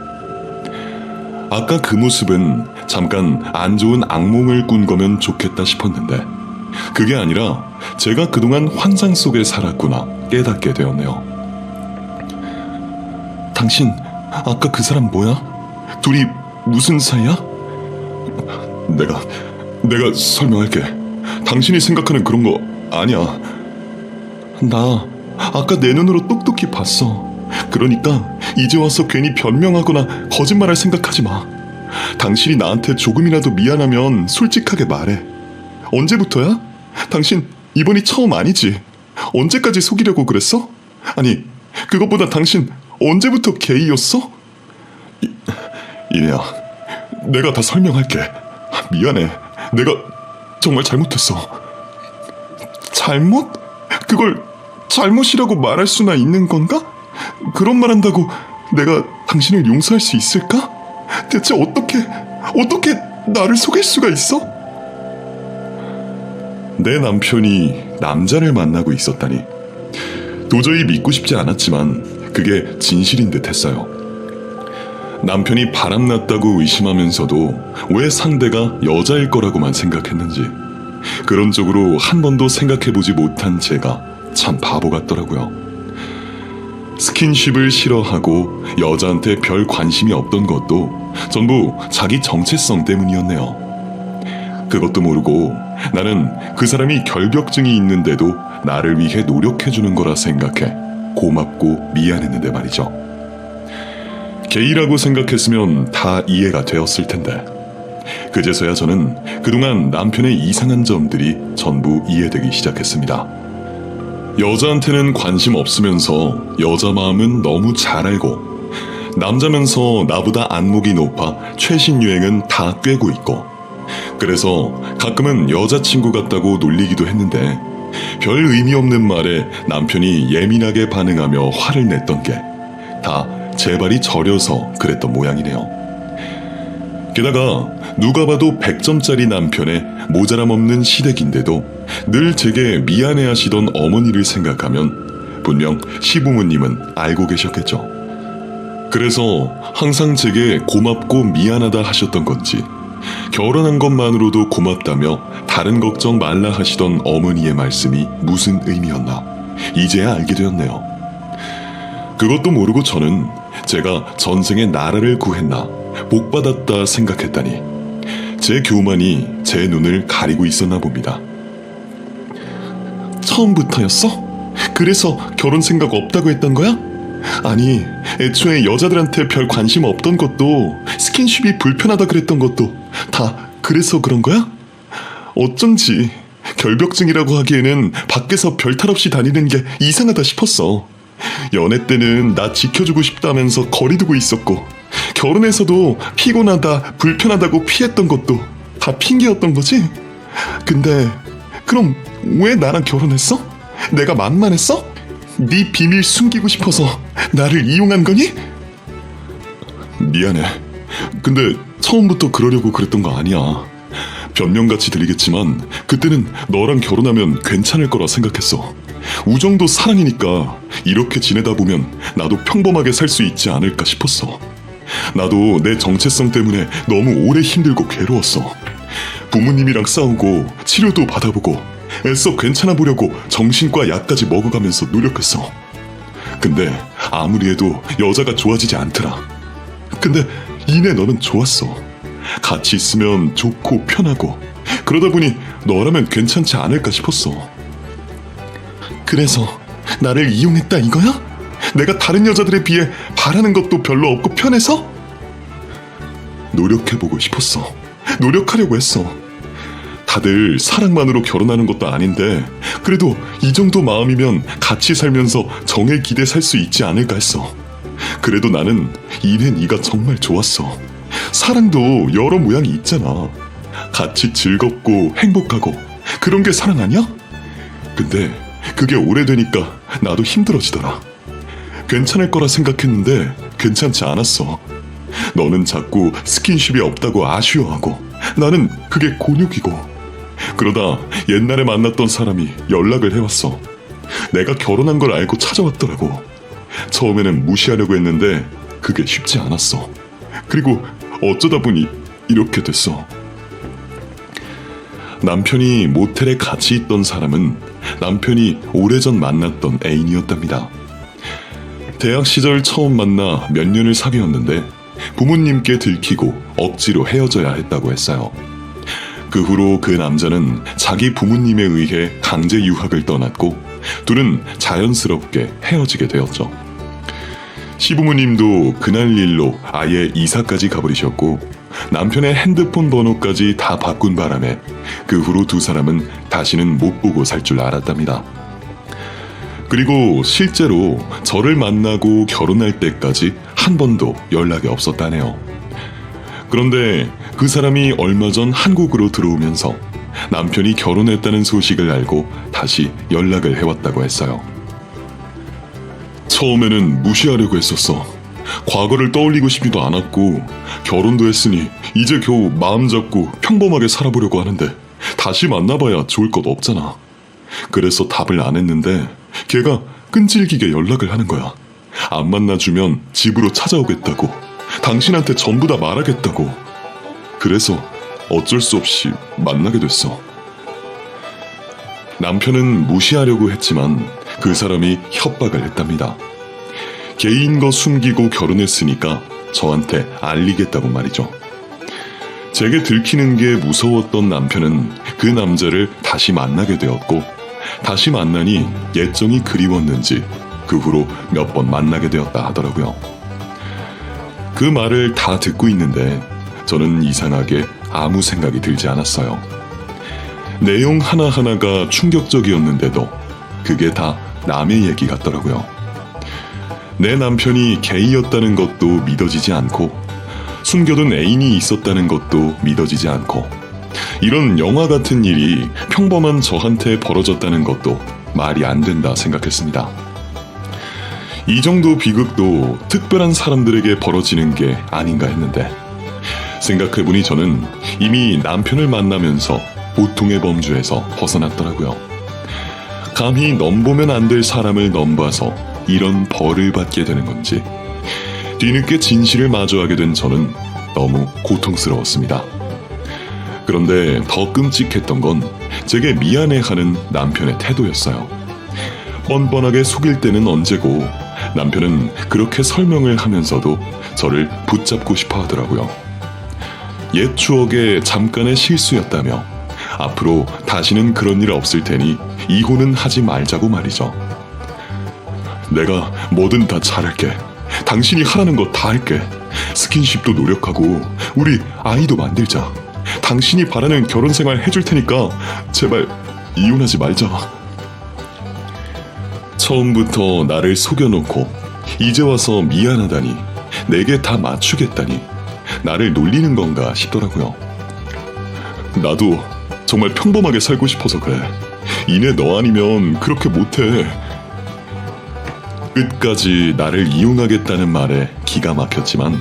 아까 그 모습은 잠깐 안 좋은 악몽을 꾼 거면 좋겠다 싶었는데 그게 아니라 제가 그동안 환상 속에 살았구나 깨닫게 되었네요. 당신 아까 그 사람 뭐야? 둘이 무슨 사이야? 내가 설명할게. 당신이 생각하는 그런 거 아니야. 나 아까 내 눈으로 똑똑히 봤어. 그러니까 이제 와서 괜히 변명하거나 거짓말할 생각하지 마. 당신이 나한테 조금이라도 미안하면 솔직하게 말해. 언제부터야? 당신 이번이 처음 아니지? 언제까지 속이려고 그랬어? 아니, 그것보다 당신 언제부터 게이였어? 이내야, 내가 다 설명할게. 미안해. 내가 정말 잘못했어. 잘못? 그걸 잘못이라고 말할 수나 있는 건가? 그런 말 한다고 내가 당신을 용서할 수 있을까? 대체 어떻게 나를 속일 수가 있어? 내 남편이 남자를 만나고 있었다니. 도저히 믿고 싶지 않았지만 그게 진실인 듯 했어요. 남편이 바람났다고 의심하면서도 왜 상대가 여자일 거라고만 생각했는지, 그런 쪽으로 한 번도 생각해보지 못한 제가 참 바보 같더라고요. 스킨십을 싫어하고 여자한테 별 관심이 없던 것도 전부 자기 정체성 때문이었네요. 그것도 모르고 나는 그 사람이 결벽증이 있는데도 나를 위해 노력해주는 거라 생각해 고맙고 미안했는데 말이죠. 게이라고 생각했으면 다 이해가 되었을 텐데, 그제서야 저는 그동안 남편의 이상한 점들이 전부 이해되기 시작했습니다. 여자한테는 관심 없으면서 여자 마음은 너무 잘 알고, 남자면서 나보다 안목이 높아 최신 유행은 다 꿰고 있고, 그래서 가끔은 여자친구 같다고 놀리기도 했는데 별 의미 없는 말에 남편이 예민하게 반응하며 화를 냈던 게 다 제 발이 저려서 그랬던 모양이네요. 게다가 누가 봐도 100점짜리 남편의 모자람 없는 시댁인데도 늘 제게 미안해하시던 어머니를 생각하면 분명 시부모님은 알고 계셨겠죠. 그래서 항상 제게 고맙고 미안하다 하셨던 건지, 결혼한 것만으로도 고맙다며 다른 걱정 말라 하시던 어머니의 말씀이 무슨 의미였나 이제야 알게 되었네요. 그것도 모르고 저는 제가 전생에 나라를 구했나 복받았다 생각했다니, 제 교만이 제 눈을 가리고 있었나 봅니다. 처음부터였어? 그래서 결혼 생각 없다고 했던 거야? 아니, 애초에 여자들한테 별 관심 없던 것도, 스킨십이 불편하다 그랬던 것도 다 그래서 그런 거야? 어쩐지 결벽증이라고 하기에는 밖에서 별탈 없이 다니는 게 이상하다 싶었어. 연애 때는 나 지켜주고 싶다면서 거리 두고 있었고, 결혼해서도 피곤하다, 불편하다고 피했던 것도 다 핑계였던 거지? 근데 그럼 왜 나랑 결혼했어? 내가 만만했어? 네 비밀 숨기고 싶어서 나를 이용한 거니? 미안해. 근데 처음부터 그러려고 그랬던 거 아니야. 변명같이 들리겠지만 그때는 너랑 결혼하면 괜찮을 거라 생각했어. 우정도 사랑이니까 이렇게 지내다 보면 나도 평범하게 살 수 있지 않을까 싶었어. 나도 내 정체성 때문에 너무 오래 힘들고 괴로웠어. 부모님이랑 싸우고 치료도 받아보고 애써 괜찮아 보려고 정신과 약까지 먹어가면서 노력했어. 근데 아무리 해도 여자가 좋아지지 않더라. 근데 이내 너는 좋았어. 같이 있으면 좋고 편하고, 그러다 보니 너라면 괜찮지 않을까 싶었어. 그래서 나를 이용했다 이거야? 내가 다른 여자들에 비해 바라는 것도 별로 없고 편해서? 노력해보고 싶었어. 노력하려고 했어. 다들 사랑만으로 결혼하는 것도 아닌데 그래도 이 정도 마음이면 같이 살면서 정에 기대 살 수 있지 않을까 했어. 그래도 나는 이내 네가 정말 좋았어. 사랑도 여러 모양이 있잖아. 같이 즐겁고 행복하고 그런 게 사랑 아니야? 근데 그게 오래되니까 나도 힘들어지더라. 괜찮을 거라 생각했는데 괜찮지 않았어. 너는 자꾸 스킨십이 없다고 아쉬워하고 나는 그게 곤욕이고, 그러다 옛날에 만났던 사람이 연락을 해왔어. 내가 결혼한 걸 알고 찾아왔더라고. 처음에는 무시하려고 했는데 그게 쉽지 않았어. 그리고 어쩌다 보니 이렇게 됐어. 남편이 모텔에 같이 있던 사람은 남편이 오래전 만났던 애인이었답니다. 대학 시절 처음 만나 몇 년을 사귀었는데 부모님께 들키고 억지로 헤어져야 했다고 했어요. 그 후로 그 남자는 자기 부모님에 의해 강제 유학을 떠났고 둘은 자연스럽게 헤어지게 되었죠. 시부모님도 그날 일로 아예 이사까지 가버리셨고 남편의 핸드폰 번호까지 다 바꾼 바람에 그 후로 두 사람은 다시는 못 보고 살 줄 알았답니다. 그리고 실제로 저를 만나고 결혼할 때까지 한 번도 연락이 없었다네요. 그런데 그 사람이 얼마 전 한국으로 들어오면서 남편이 결혼했다는 소식을 알고 다시 연락을 해왔다고 했어요. 처음에는 무시하려고 했었어. 과거를 떠올리고 싶지도 않았고 결혼도 했으니 이제 겨우 마음 잡고 평범하게 살아보려고 하는데 다시 만나봐야 좋을 것 없잖아. 그래서 답을 안 했는데 걔가 끈질기게 연락을 하는 거야. 안 만나주면 집으로 찾아오겠다고, 당신한테 전부 다 말하겠다고. 그래서 어쩔 수 없이 만나게 됐어. 남편은 무시하려고 했지만 그 사람이 협박을 했답니다. 개인 거 숨기고 결혼했으니까 저한테 알리겠다고 말이죠. 제게 들키는 게 무서웠던 남편은 그 남자를 다시 만나게 되었고 다시 만나니 예정이 그리웠는지 그 후로 몇 번 만나게 되었다 하더라고요. 그 말을 다 듣고 있는데 저는 이상하게 아무 생각이 들지 않았어요. 내용 하나하나가 충격적이었는데도 그게 다 남의 얘기 같더라고요. 내 남편이 게이였다는 것도 믿어지지 않고 숨겨둔 애인이 있었다는 것도 믿어지지 않고 이런 영화 같은 일이 평범한 저한테 벌어졌다는 것도 말이 안 된다 생각했습니다. 이 정도 비극도 특별한 사람들에게 벌어지는 게 아닌가 했는데 생각해보니 저는 이미 남편을 만나면서 보통의 범주에서 벗어났더라고요. 감히 넘보면 안 될 사람을 넘봐서 이런 벌을 받게 되는 건지 뒤늦게 진실을 마주하게 된 저는 너무 고통스러웠습니다. 그런데 더 끔찍했던 건 제게 미안해하는 남편의 태도였어요. 뻔뻔하게 속일 때는 언제고 남편은 그렇게 설명을 하면서도 저를 붙잡고 싶어 하더라고요. 옛 추억에 잠깐의 실수였다며 앞으로 다시는 그런 일 없을 테니 이혼은 하지 말자고 말이죠. 내가 뭐든 다 잘할게. 당신이 하라는 거 다 할게. 스킨십도 노력하고 우리 아이도 만들자. 당신이 바라는 결혼 생활 해줄 테니까 제발 이혼하지 말자. 처음부터 나를 속여놓고 이제 와서 미안하다니 내게 다 맞추겠다니 나를 놀리는 건가 싶더라고요. 나도 정말 평범하게 살고 싶어서 그래. 이내 너 아니면 그렇게 못해. 끝까지 나를 이용하겠다는 말에 기가 막혔지만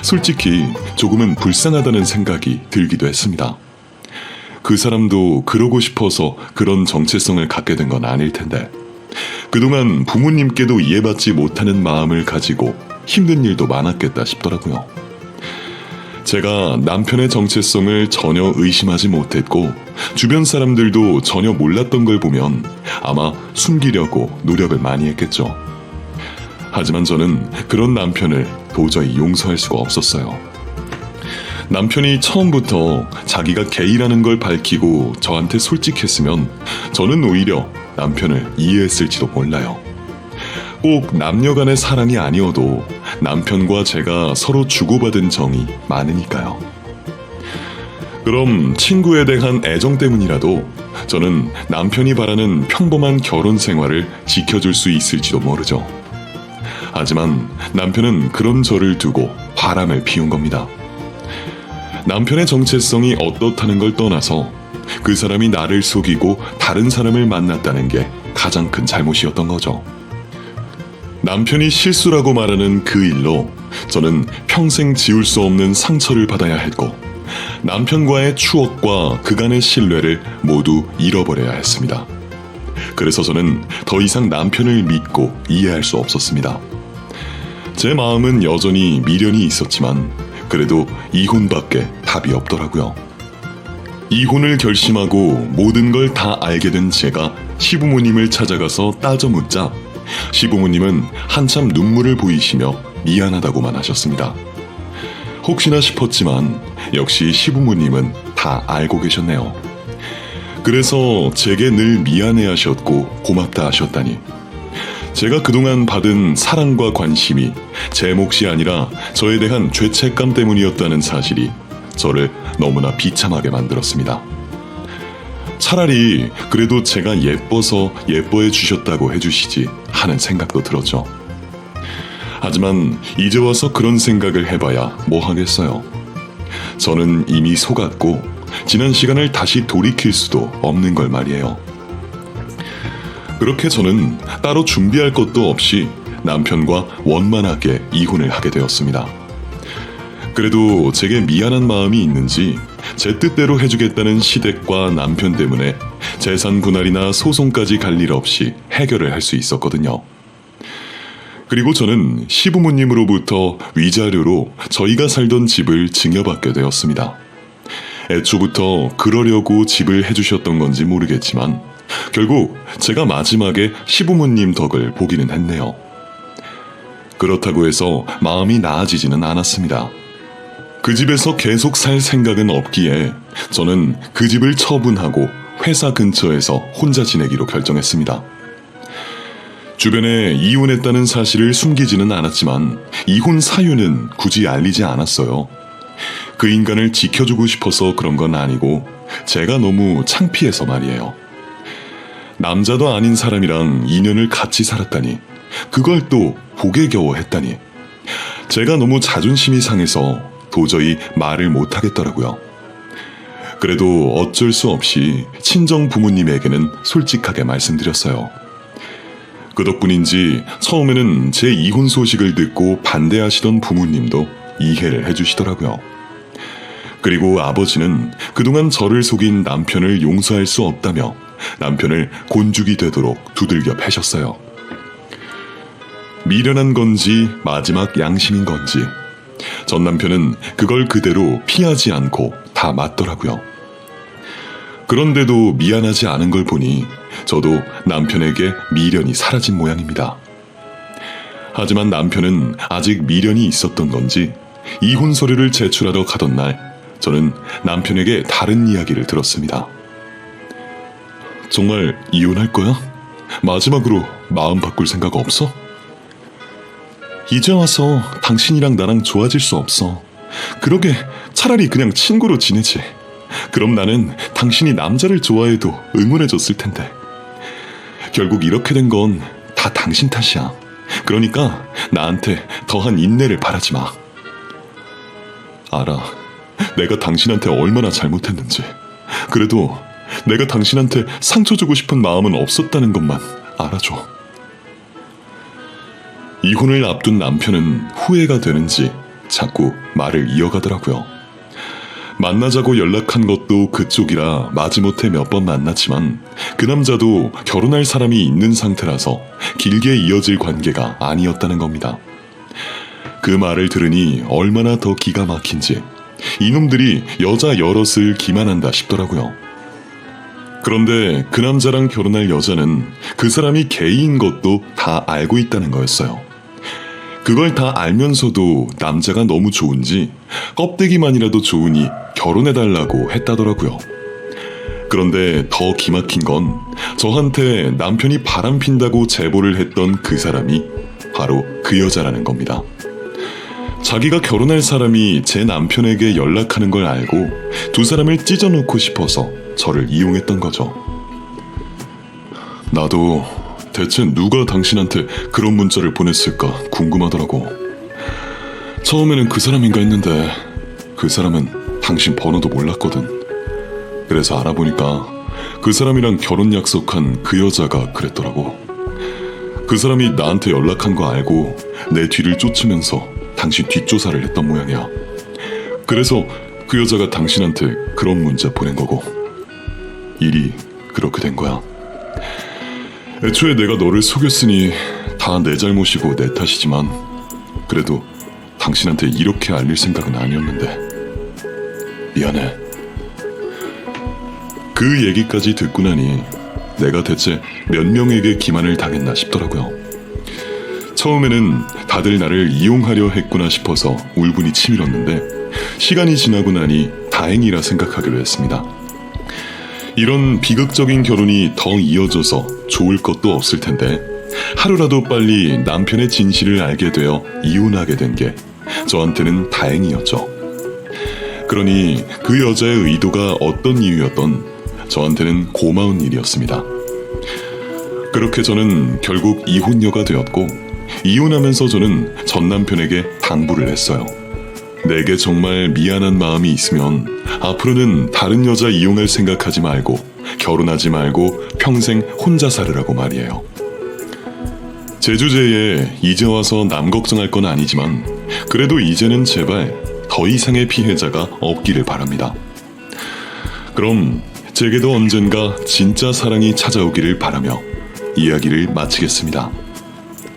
솔직히 조금은 불쌍하다는 생각이 들기도 했습니다. 그 사람도 그러고 싶어서 그런 정체성을 갖게 된 건 아닐 텐데 그동안 부모님께도 이해받지 못하는 마음을 가지고 힘든 일도 많았겠다 싶더라고요. 제가 남편의 정체성을 전혀 의심하지 못했고 주변 사람들도 전혀 몰랐던 걸 보면 아마 숨기려고 노력을 많이 했겠죠. 하지만 저는 그런 남편을 도저히 용서할 수가 없었어요. 남편이 처음부터 자기가 게이라는 걸 밝히고 저한테 솔직했으면 저는 오히려 남편을 이해했을지도 몰라요. 꼭 남녀 간의 사랑이 아니어도 남편과 제가 서로 주고받은 정이 많으니까요. 그럼 친구에 대한 애정 때문이라도 저는 남편이 바라는 평범한 결혼 생활을 지켜줄 수 있을지도 모르죠. 하지만 남편은 그런 저를 두고 바람을 피운 겁니다. 남편의 정체성이 어떻다는 걸 떠나서 그 사람이 나를 속이고 다른 사람을 만났다는 게 가장 큰 잘못이었던 거죠. 남편이 실수라고 말하는 그 일로 저는 평생 지울 수 없는 상처를 받아야 했고 남편과의 추억과 그간의 신뢰를 모두 잃어버려야 했습니다. 그래서 저는 더 이상 남편을 믿고 이해할 수 없었습니다. 제 마음은 여전히 미련이 있었지만 그래도 이혼밖에 답이 없더라고요. 이혼을 결심하고 모든 걸 다 알게 된 제가 시부모님을 찾아가서 따져 묻자 시부모님은 한참 눈물을 보이시며 미안하다고만 하셨습니다. 혹시나 싶었지만 역시 시부모님은 다 알고 계셨네요. 그래서 제게 늘 미안해하셨고 고맙다 하셨다니, 제가 그동안 받은 사랑과 관심이 제 몫이 아니라 저에 대한 죄책감 때문이었다는 사실이 저를 너무나 비참하게 만들었습니다. 차라리 그래도 제가 예뻐서 예뻐해 주셨다고 해주시지 하는 생각도 들었죠. 하지만 이제 와서 그런 생각을 해봐야 뭐 하겠어요. 저는 이미 속았고 지난 시간을 다시 돌이킬 수도 없는 걸 말이에요. 그렇게 저는 따로 준비할 것도 없이 남편과 원만하게 이혼을 하게 되었습니다. 그래도 제게 미안한 마음이 있는지 제 뜻대로 해주겠다는 시댁과 남편 때문에 재산 분할이나 소송까지 갈 일 없이 해결을 할 수 있었거든요. 그리고 저는 시부모님으로부터 위자료로 저희가 살던 집을 증여받게 되었습니다. 애초부터 그러려고 집을 해주셨던 건지 모르겠지만 결국 제가 마지막에 시부모님 덕을 보기는 했네요. 그렇다고 해서 마음이 나아지지는 않았습니다. 그 집에서 계속 살 생각은 없기에 저는 그 집을 처분하고 회사 근처에서 혼자 지내기로 결정했습니다. 주변에 이혼했다는 사실을 숨기지는 않았지만 이혼 사유는 굳이 알리지 않았어요. 그 인간을 지켜주고 싶어서 그런 건 아니고 제가 너무 창피해서 말이에요. 남자도 아닌 사람이랑 2년을 같이 살았다니, 그걸 또 보게 겨워 했다니, 제가 너무 자존심이 상해서 도저히 말을 못하겠더라고요. 그래도 어쩔 수 없이 친정 부모님에게는 솔직하게 말씀드렸어요. 그 덕분인지 처음에는 제 이혼 소식을 듣고 반대하시던 부모님도 이해를 해주시더라고요. 그리고 아버지는 그동안 저를 속인 남편을 용서할 수 없다며 남편을 곤죽이 되도록 두들겨 패셨어요. 미련한 건지 마지막 양심인 건지 전 남편은 그걸 그대로 피하지 않고 다 맞더라고요. 그런데도 미안하지 않은 걸 보니 저도 남편에게 미련이 사라진 모양입니다. 하지만 남편은 아직 미련이 있었던 건지 이혼 서류를 제출하러 가던 날 저는 남편에게 다른 이야기를 들었습니다. 정말 이혼할 거야? 마지막으로 마음 바꿀 생각 없어? 이제 와서 당신이랑 나랑 좋아질 수 없어. 그러게 차라리 그냥 친구로 지내지. 그럼 나는 당신이 남자를 좋아해도 응원해줬을 텐데. 결국 이렇게 된 건 다 당신 탓이야. 그러니까 나한테 더한 인내를 바라지 마. 알아. 내가 당신한테 얼마나 잘못했는지. 그래도 내가 당신한테 상처 주고 싶은 마음은 없었다는 것만 알아줘. 이혼을 앞둔 남편은 후회가 되는지 자꾸 말을 이어가더라고요. 만나자고 연락한 것도 그쪽이라 마지못해 몇 번 만났지만 그 남자도 결혼할 사람이 있는 상태라서 길게 이어질 관계가 아니었다는 겁니다. 그 말을 들으니 얼마나 더 기가 막힌지 이놈들이 여자 여럿을 기만한다 싶더라고요. 그런데 그 남자랑 결혼할 여자는 그 사람이 게이인 것도 다 알고 있다는 거였어요. 그걸 다 알면서도 남자가 너무 좋은지 껍데기만이라도 좋으니 결혼해달라고 했다더라고요. 그런데 더 기막힌 건 저한테 남편이 바람핀다고 제보를 했던 그 사람이 바로 그 여자라는 겁니다. 자기가 결혼할 사람이 제 남편에게 연락하는 걸 알고 두 사람을 찢어놓고 싶어서 저를 이용했던 거죠. 나도 대체 누가 당신한테 그런 문자를 보냈을까 궁금하더라고. 처음에는 그 사람인가 했는데 그 사람은 당신 번호도 몰랐거든. 그래서 알아보니까 그 사람이랑 결혼 약속한 그 여자가 그랬더라고. 그 사람이 나한테 연락한 거 알고 내 뒤를 쫓으면서 당신 뒷조사를 했던 모양이야. 그래서 그 여자가 당신한테 그런 문자 보낸 거고 일이 그렇게 된 거야. 애초에 내가 너를 속였으니 다 내 잘못이고 내 탓이지만 그래도 당신한테 이렇게 알릴 생각은 아니었는데 미안해. 그 얘기까지 듣고 나니 내가 대체 몇 명에게 기만을 당했나 싶더라고요. 처음에는 다들 나를 이용하려 했구나 싶어서 울분이 치밀었는데 시간이 지나고 나니 다행이라 생각하기로 했습니다. 이런 비극적인 결혼이 더 이어져서 좋을 것도 없을 텐데 하루라도 빨리 남편의 진실을 알게 되어 이혼하게 된 게 저한테는 다행이었죠. 그러니 그 여자의 의도가 어떤 이유였던 저한테는 고마운 일이었습니다. 그렇게 저는 결국 이혼녀가 되었고 이혼하면서 저는 전 남편에게 당부를 했어요. 내게 정말 미안한 마음이 있으면 앞으로는 다른 여자 이용할 생각하지 말고 결혼하지 말고 평생 혼자 살으라고 말이에요. 제 주제에 이제 와서 남 걱정할 건 아니지만 그래도 이제는 제발 더 이상의 피해자가 없기를 바랍니다. 그럼 제게도 언젠가 진짜 사랑이 찾아오기를 바라며 이야기를 마치겠습니다.